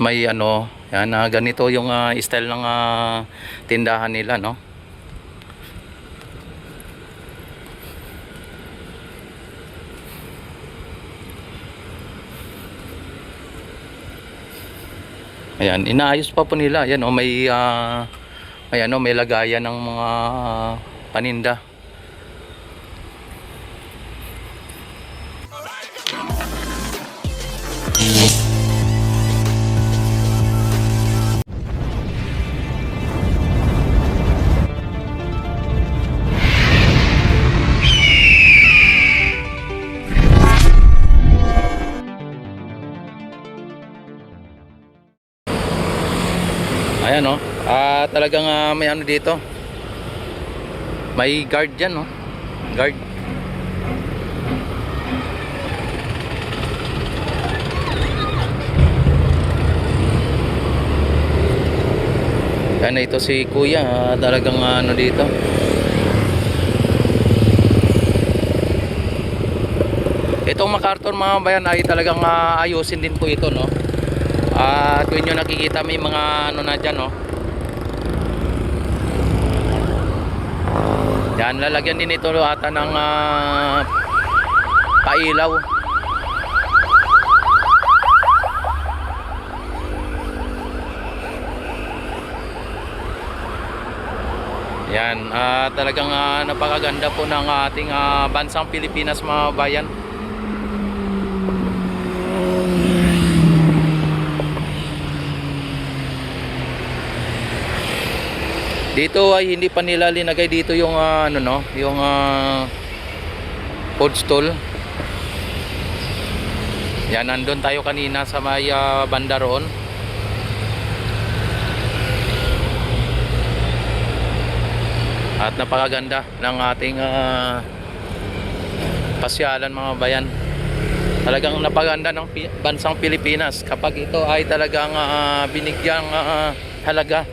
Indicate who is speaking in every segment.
Speaker 1: may ano, yan, ganito yung style ng tindahan nila, no? Ayan, inaayos pa po nila. Ayan, oh, may ano, may lagayan ng mga paninda. Ayan, oh. Talagang may ano dito. May guard dyan, oh. Guard. Yan, ito si Kuya, talagang ano dito. Itong MacArthur mga bayan ay talagang ayusin din po ito, no. At yun yung nakikita, may mga ano na dyan, no. Yan, lalagyan din ito ata ng pailaw. Yan, talagang napakaganda po ng ating bansang Pilipinas mga bayan. Dito ay hindi pa nila linagay dito yung ano, no, yung food stall. Yan, nandun tayo kanina sa may banda roon. At napakaganda ng ating pasyalan mga bayan. Talagang napaganda ng bansang Pilipinas kapag ito ay talagang binigyang halaga.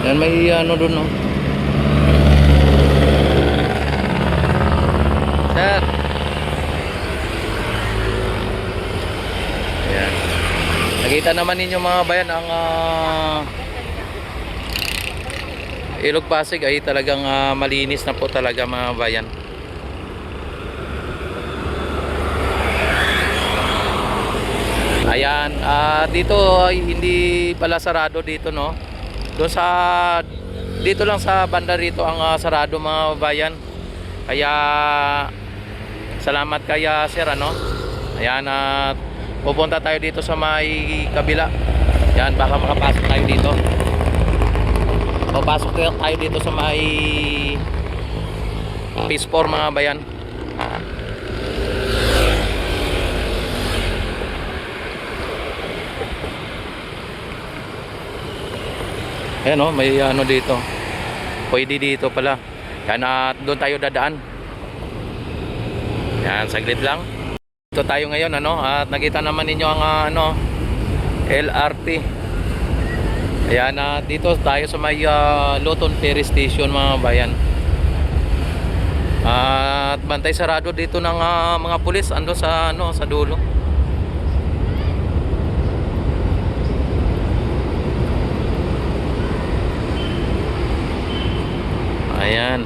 Speaker 1: Yan, may ano dun, no. Sir. Ayan. Nakita naman ninyo mga bayan ang Ilog Pasig ay talagang malinis na po talaga mga bayan. Ayan, dito ay hindi pala sarado dito, no. Doon sa dito lang sa banda rito ang sarado mga bayan. Kaya salamat kaya sir, ano. Ayan, pupunta tayo dito sa may kabila. Yan, baka makapasok tayo dito. Papasok tayo dito sa may Phase 4 mga bayan. Ayan, oh, may ano dito. Pwede dito pala. Yan, doon tayo dadaan. Yan, saglit lang. Dito tayo ngayon, ano, at nakita naman ninyo ang ano, LRT. Ayan, dito tayo sa may Luton Ferry Station mga bayan. At bantay sarado dito ng mga pulis ando sa ano, sa dulo. Ayan.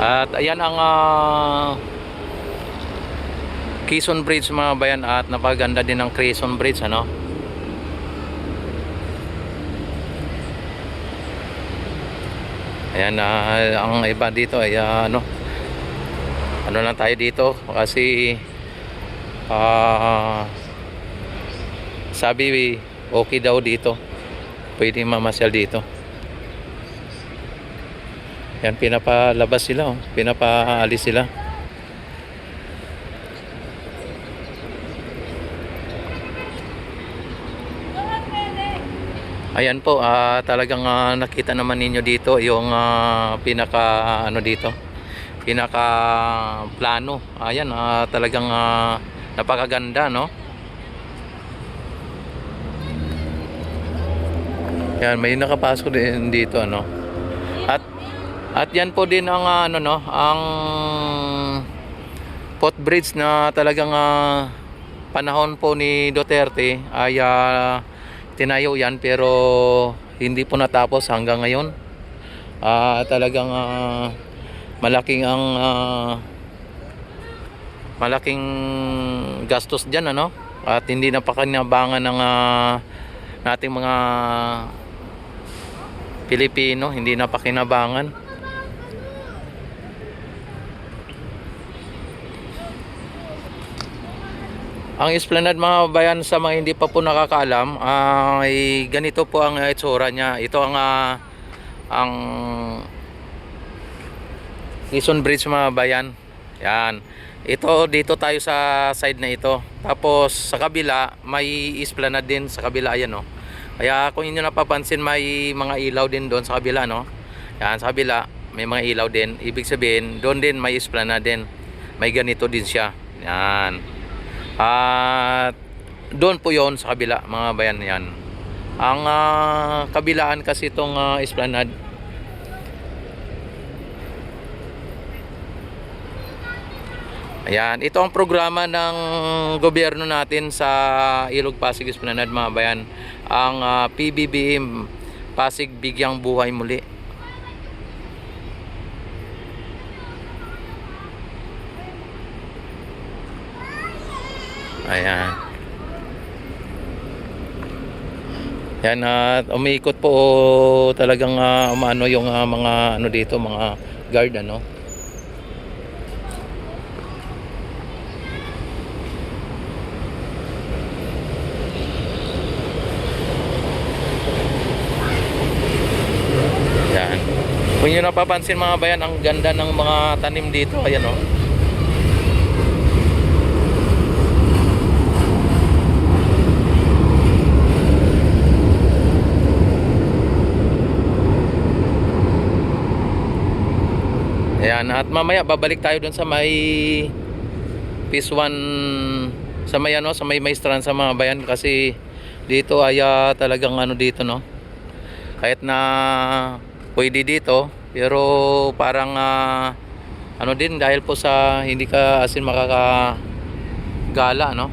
Speaker 1: At ayan ang Quezon Bridge mga bayan, at napaganda din ang Quezon Bridge, ano. Ayan, ang iba dito ay ano lang tayo dito kasi sabi okay daw dito, pwede mamasyal dito. Yan, pinapalabas sila, oh. Pinapaalis sila. Ayan po, talagang nakita naman ninyo dito yung pinaka ano dito, pinaka plano. Ayan, talagang napakaganda, no? Yan, may nakapasok din dito, ano. At yan po din ang ano, no, ang footbridge na talagang panahon po ni Duterte ay tinayo yan, pero hindi po natapos hanggang ngayon. Talagang malaking ang malaking gastos diyan, ano, at hindi napakinabangan ng nating mga Pilipino, hindi napakinabangan. Ang Esplanade, mga bayan, sa mga hindi pa po nakakaalam, ay ganito po ang itsura niya. Ito ang Quezon Bridge, mga bayan. Yan. Ito, dito tayo sa side na ito. Tapos sa kabila may Esplanade din sa kabila, ayan, no. Kaya kung inyo napapansin, may mga ilaw din doon sa kabila, no. Yan, sa kabila may mga ilaw din. Ibig sabihin, doon din may Esplanade din. May ganito din siya. Yan. At doon po yon sa kabila, mga bayan. Yan ang kabilaan kasi itong Esplanade. Ayan, ito ang programa ng gobyerno natin sa Ilog Pasig Esplanade, mga bayan. Ang PBBM, Pasig Bigyang Buhay Muli. Ayan. Yan, umiikot po talagang umano yung mga ano dito, mga guard, ano. Yan. Kung nyo napapansin, mga bayan, ang ganda ng mga tanim dito. Ayan, oh. Ayan, at mamaya babalik tayo dun sa may Phase 1, sa may ano, sa may Maestran, sa mga bayan, kasi dito ay talagang ano dito, no. Kahit na pwede dito, pero parang ano din, dahil po sa hindi ka asin makakagala, no.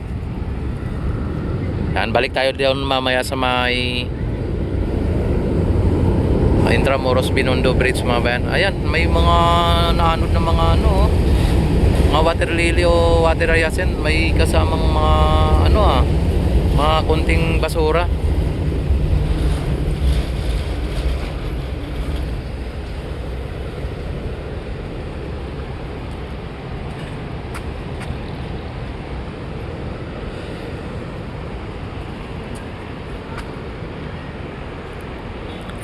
Speaker 1: Yan, balik tayo doon mamaya sa may Intramuros Binondo Bridge, mga bayan. Ayan, may mga naanod na mga ano, mga water lily o water hyacinth. May kasamang mga ano, mga kunting basura.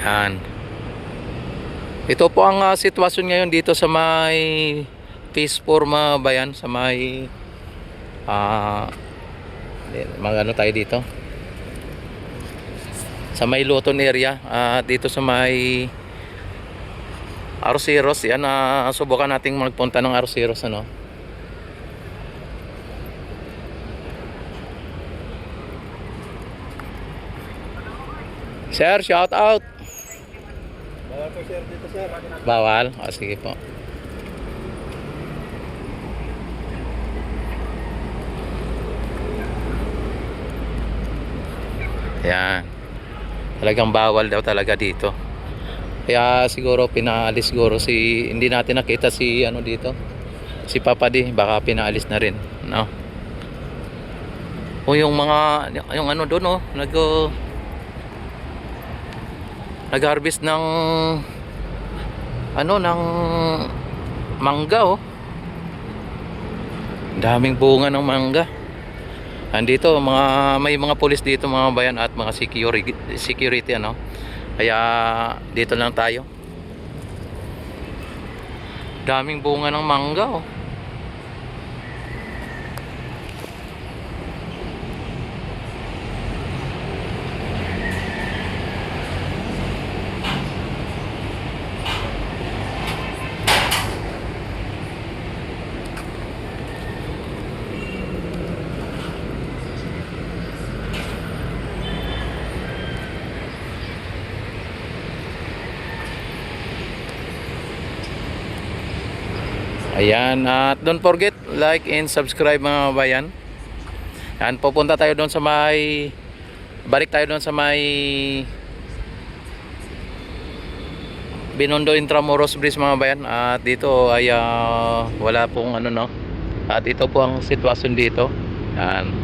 Speaker 1: Yan. Ito po ang sitwasyon ngayon dito sa may Phase 4, mga bayan, sa may ano tayo dito, sa may Luton area, dito sa may Arceros. Yan, subukan nating magpunta ng Arceros, ano. Sir, shout out.
Speaker 2: Bawal po, sir, dito, sir.
Speaker 1: Bawal? O, sige po. Yan. Talagang bawal daw talaga dito. Kaya siguro pinaalis siguro hindi natin nakita si ano dito. Si Papa D, baka pinaalis na rin, no. O yung mga yung ano doon, nag-harvest ng ano, ng mangga, daming bunga ng mangga. Andito may mga pulis dito, mga bayan, at mga security, ano. Kaya dito lang tayo. Daming bunga ng mangga, Ayan, at don't forget like and subscribe mga bayan. Yan, pupunta tayo doon sa may, balik tayo doon sa may Binondo Intramuros Bridge mga bayan. At dito ay wala pong ano no. At ito po ang sitwasyon dito. Yan.